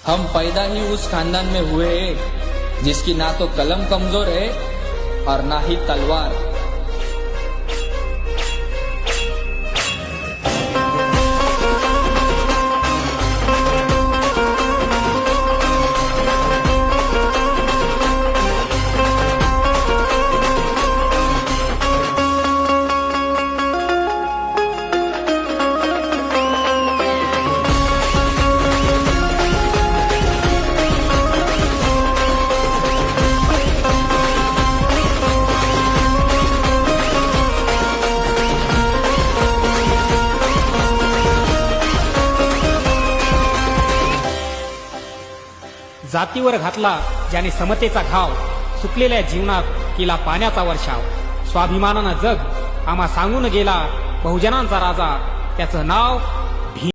हम पैदा ही उस खानदान में हुए हैं जिसकी ना तो कलम कमजोर है और ना ही तलवार। जातीवर घातला ज्याने समतेचा घाव, सुकलेल्या जीवनात केला पाण्याचा वर्षाव। स्वाभिमानानं जग आम्हा सांगून गेला बहुजनांचा राजा, त्याचं नाव